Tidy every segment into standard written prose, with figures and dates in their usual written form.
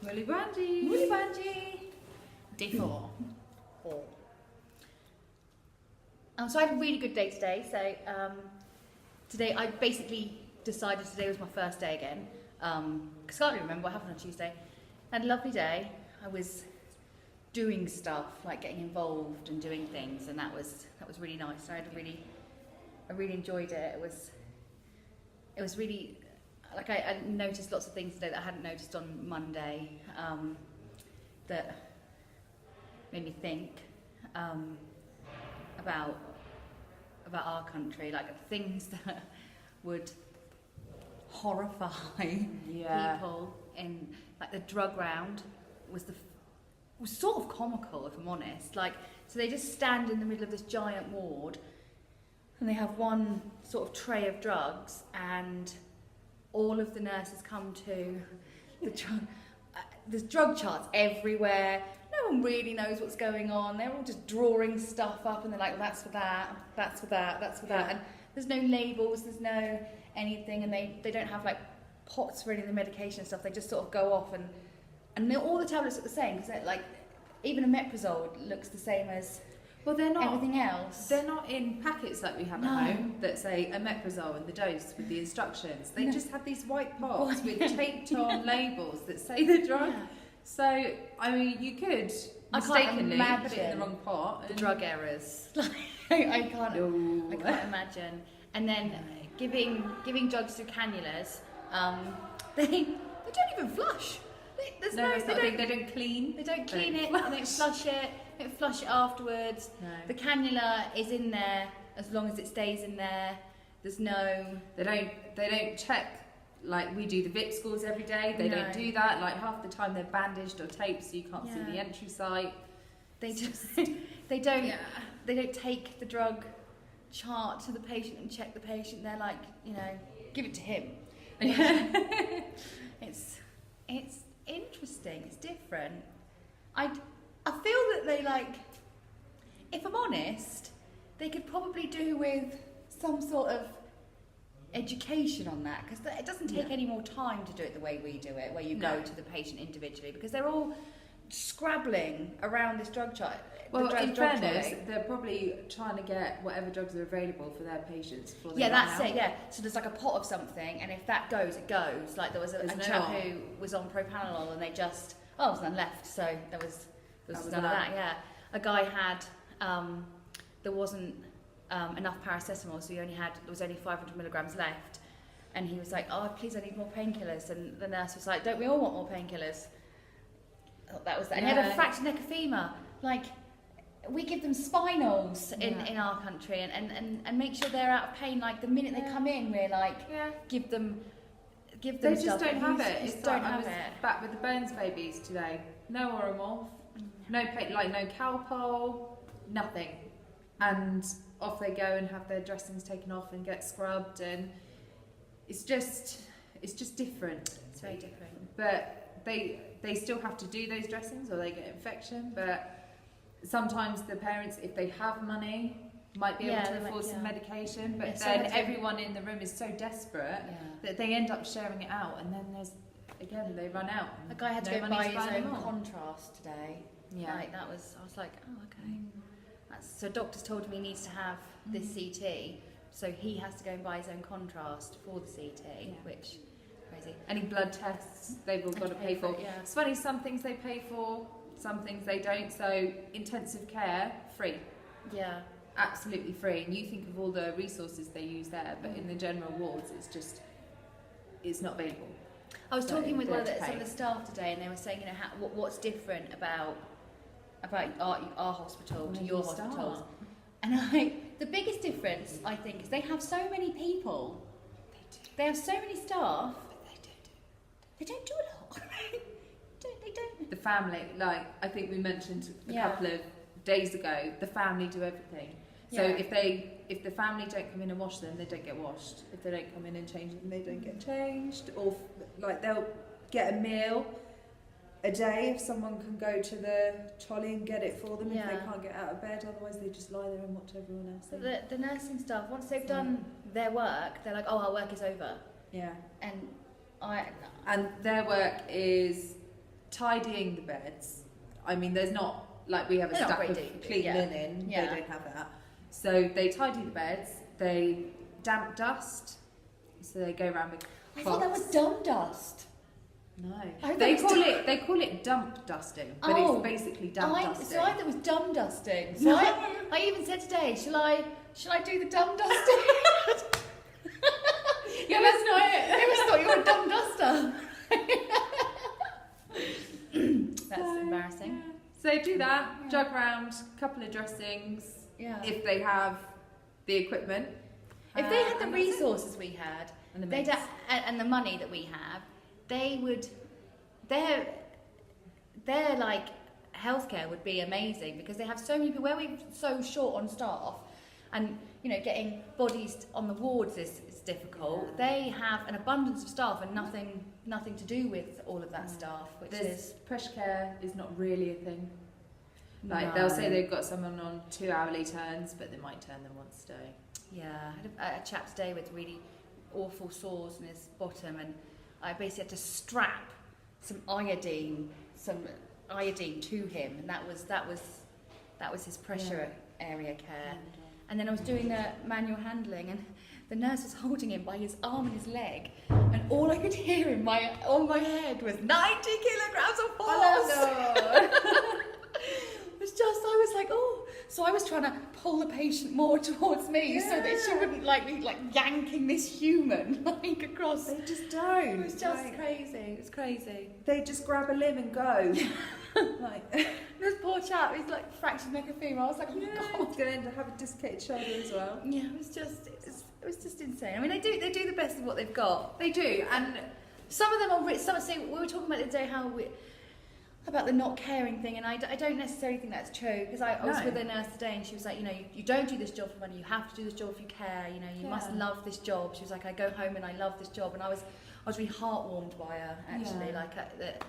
Mully Banji. Mully Banji. Day 4. So I had a really good day today. So today I basically decided today was my first day again. Because I can't really remember what happened on Tuesday. I had a lovely day. I was doing stuff, like getting involved and doing things, and that was really nice. I really enjoyed it. It was really, like, I noticed lots of things today that I hadn't noticed on Monday, that made me think about our country, like things that would horrify people. In like the drug round was sort of comical, if I'm honest. Like, so they just stand in the middle of this giant ward, and they have one sort of tray of drugs, and all of the nurses come to the drug. There's drug charts everywhere. No one really knows what's going on. They're all just drawing stuff up, and they're like, well, that's for that, that's for that, that's for that. And there's no labels, there's no anything, and they don't have like pots for any of the medication and stuff. They just sort of go off, and all the tablets look the same, because like even a omeprazole looks the same as everything else. They're not in packets like we have at home that say omeprazole and the dose with the instructions. They just have these white pots with taped on labels that say the drug. Yeah. So, I mean, you could mistakenly put it in the wrong pot. The drug errors. I can't imagine. And then giving drugs through cannulas, they don't even flush. They don't clean. They don't clean it. They don't flush it. They don't flush it afterwards. No. The cannula is in there as long as it stays in there. There's no. They don't check. Like we do the VIP scores every day. They don't do that. Like half the time they're bandaged or taped, so you can't see the entry site. They don't take the drug chart to the patient and check the patient. They're like, give it to him. It's interesting. It's different. I feel that they, like, if I'm honest, they could probably do with some sort of education on that, because it doesn't take any more time to do it the way we do it, where you go to the patient individually, because they're all scrabbling around this drug chart. Well, in fairness, they're probably trying to get whatever drugs are available for their patients. That's it. Yeah. So there's like a pot of something, and if that goes, it goes. Like there was a chap who was on propranolol, and they just there's none left. So there was none of that. Yeah. A guy had there wasn't enough paracetamol, so there was only 500 milligrams left, and he was like, "Oh, please, I need more painkillers." And the nurse was like, "Don't we all want more painkillers?" That was that. And he had a fractured neck of femur. Like, we give them spinals in our country, and make sure they're out of pain. Like the minute they come in, we're like, give them. They just don't have it. I was back with the Bones babies today. No Oromorph, no pain, like no Calpol, nothing, and off they go and have their dressings taken off and get scrubbed, and it's just different. It's very different. But they still have to do those dressings, or they get infection. But sometimes the parents, if they have money, might be able to afford some medication. But then everyone in the room is so desperate that they end up sharing it out, and then they run out. A guy had to go buy his own contrast today. Yeah, like I was like, oh, okay. So doctors told him he needs to have this CT, so he has to go and buy his own contrast for the CT, which crazy. Any blood tests they've all got to pay for. Yeah. It's funny, some things they pay for, some things they don't. So intensive care, free. Yeah. Absolutely free. And you think of all the resources they use there, but in the general wards, it's not available. I was talking with some of the staff today, and they were saying, what's different about our hospital to your hospitals. And the biggest difference, I think, is they have so many people. They have so many staff. They don't do a lot. They don't. The family, like I think we mentioned a couple of days ago, the family do everything. So if the family don't come in and wash them, they don't get washed. If they don't come in and change them, they don't get changed. Or like they'll get a meal a day if someone can go to the trolley and get it for them if they can't get out of bed. Otherwise, they just lie there and watch everyone else. So the nursing staff, once they've done their work, they're like, "Oh, our work is over." Yeah. And their work is tidying the beds. I mean, there's not like we have a They're not stack very of deep, clean yeah. linen. Yeah. They don't have that. So they tidy the beds. They damp dust. So they go around with I thought that was dumb dust. No, I they thought call it dump dusting, but Oh, it's basically dump dusting. So I thought it was dumb dusting. So No. I even said today, shall I do the dumb dusting? Yeah, that's not it. I always thought you were a dumb duster. That's embarrassing. So do that, jug round, couple of dressings, Yeah. if they have the equipment. If they had the and that's it. resources we had, And the they'd mix. and the money that we have, they would, their like healthcare would be amazing, because they have so many people. Where we're so short on staff, and you know, getting bodies on the wards is difficult. Yeah. They have an abundance of staff and nothing to do with all of that stuff, which is Pressure care is not really a thing. Like No. they'll say they've got someone on 2 hourly turns, but they might turn them once a day. Yeah, I had a chap today with really awful sores in his bottom, and I basically had to strap some iodine to him, and that was his pressure area care. And then I was doing the manual handling, and the nurse was holding him by his arm and his leg, and all I could hear on my head was 90 kilograms of force. Oh, It's just, I was like, oh. So I was trying to pull the patient more towards me so that she wouldn't like be like yanking this human like across. They just don't. It was just crazy. It was crazy. They just grab a limb and go. Like, This poor chap, he's like fractured neck of femur. I was like, oh my god. he's going to have a dislocated shoulder as well. Yeah, it was just insane. I mean, they do the best of what they've got. They do, and Some of them are rich. Some say, we were talking about the other day about the not caring thing, and I don't necessarily think that's true, because I was No. with a nurse today, and she was like, you know, you don't do this job for money, you have to do this job if you care, you know, you must love this job. She was like, I go home and I love this job, and I was really heartwarmed by her, actually, that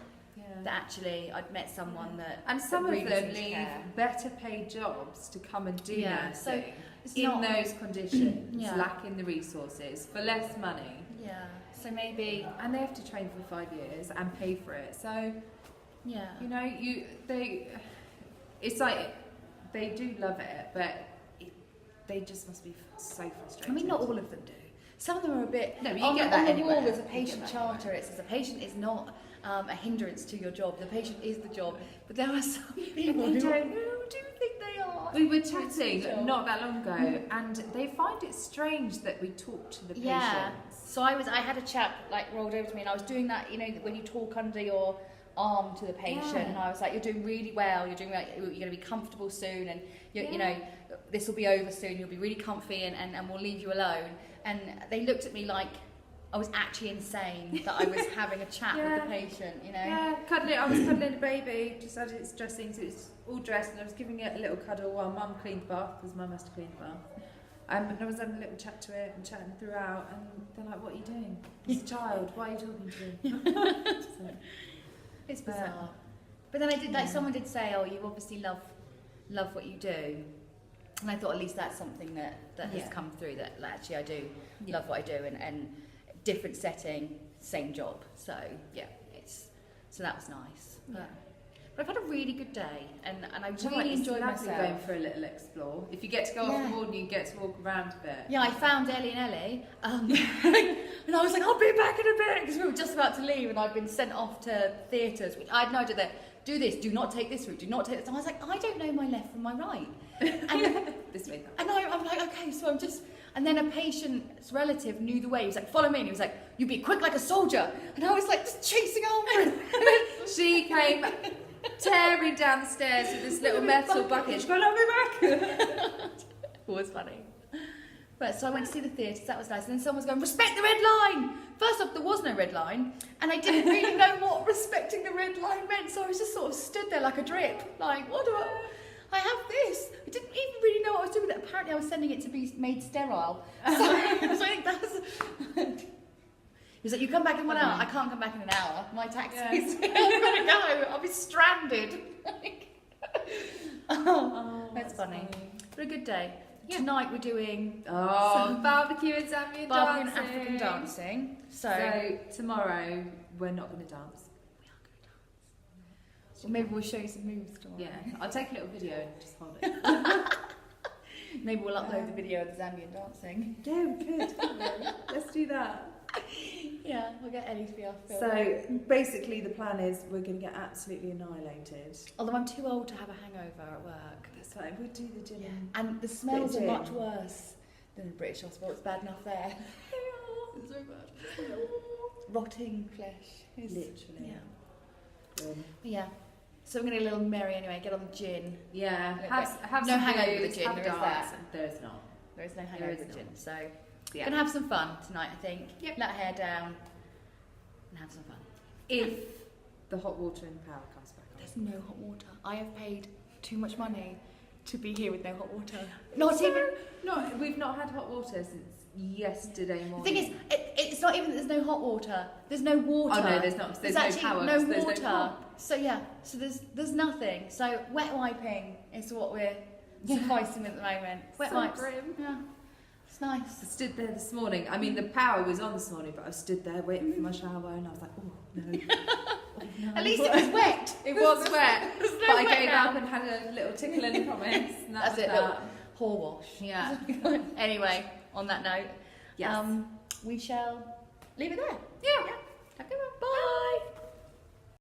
actually I'd met someone that and some that really of them seemed to leave care. better paid jobs to come and do Yeah, so nursing it's in not- those conditions, Yeah. lacking the resources for less money, Yeah, so maybe, and they have to train for 5 years and pay for it. So yeah. you know, it's like they do love it, but they just must be so frustrated. I mean, not all of them do. Some of them are a bit. No, but you on get the, that on the anywhere. wall, there's a You get patient that charter. anywhere. It says a patient is not a hindrance to your job. The patient is the job. But there are some people who do think they are. We were It's a chatting job. not that long ago, and they find it strange that we talk to the Yeah. patients. So I had a chap like rolled over to me, and I was doing that. You know, when you talk under your arm to the patient, Yeah. and I was like, "You're doing really well. You're going to be comfortable soon, and you Yeah. know, this will be over soon. You'll be really comfy, and we'll leave you alone." And they looked at me like I was actually insane that I was having a chat with the patient. You know. Yeah, I was cuddling a baby, just had its dressing, so it's all dressed, and I was giving it a little cuddle while Mum cleaned the bath, because Mum has to clean the bath. And I was having a little chat to it and chatting throughout, and they're like, "What are you doing? It's a child. Why are you talking to him?" So, It's bizarre. But then I did, like, someone did say, oh, you obviously love what you do. And I thought at least that's something that has come through, that like, actually I do love what I do, and different setting, same job. So yeah, so that was nice. But I've had a really good day, and I Do you know what, really it's enjoyed lovely myself. going for a little explore. If you get to go off the ward and you get to walk around a bit. Yeah, I found Ellie and Ellie, and I was like, I'll be back in a bit, because we were just about to leave, and I'd been sent off to theatres, which I had no idea that, do this, do not take this route, do not take this. And I was like, I don't know my left from my right. And, This way, that. and I'm like, okay, so I'm just, and then a patient's relative knew the way. He was like, follow me, and he was like, you be quick like a soldier. And I was like, just chasing over him. She came tearing down the stairs with this little metal bucket. She goes, I'll be back. Always funny. But so I went to see the theatres, that was nice. And then someone was going, respect the red line! First off, there was no red line, and I didn't really know what respecting the red line meant, so I was just sort of stood there like a drip, like, what do I have this? I didn't even really know what I was doing with it. Apparently I was sending it to be made sterile. So I think that's... He was like, you come back in 1 hour. I can't come back in an hour. My taxi's... I'm going to go. I'll be stranded. That's funny. But a good day. Yeah. Tonight we're doing barbecue and Zambian barbecue and dancing. African dancing. So tomorrow we're not going to dance. we are going to dance. Or maybe we'll show you some moves tomorrow. Yeah, I'll take a little video and just hold it. Maybe we'll upload the video of the Zambian dancing. Yeah, we could. Let's do that. Yeah, we'll get Ellie to be our film. So basically the plan is we're going to get absolutely annihilated. Although I'm too old to have a hangover at work. That's fine, we'll do the gym. Yeah. And the smells are gym. much worse than the British hospital. It's bad enough there. It's so bad. Rotting flesh. Is, Literally. Yeah. But yeah. So we're going to get a little merry anyway, get on the gin. Yeah, have no some hangover with booze, the gin, have there is darts. that. There's not. There is no hangover with the gin. So Yeah. gonna have some fun tonight, I think. Yep. Let our hair down and have some fun. If the hot water and power comes back on. There's no hot water. I have paid too much money to be here with no hot water. Not even. No, we've not had hot water since yesterday The morning. thing is, it's not even that there's no hot water. There's no water. Oh no, there's not. There's no actually power. no there's water. No pump. So yeah, so there's nothing. So wet wiping is what we're sufficing with at the moment. Wet So wipes. grim. Yeah, it's nice. I stood there this morning. I mean, the power was on this morning, but I stood there waiting for my shower, and I was like, oh no. Oh, no. At least it was wet. It was wet, There's no but I wet gave now. up and had a little tickle and promise. And That's was it. that. Little whore wash. Yeah. Anyway, on that note, Yes. we shall leave it there. Yeah. Have a good one.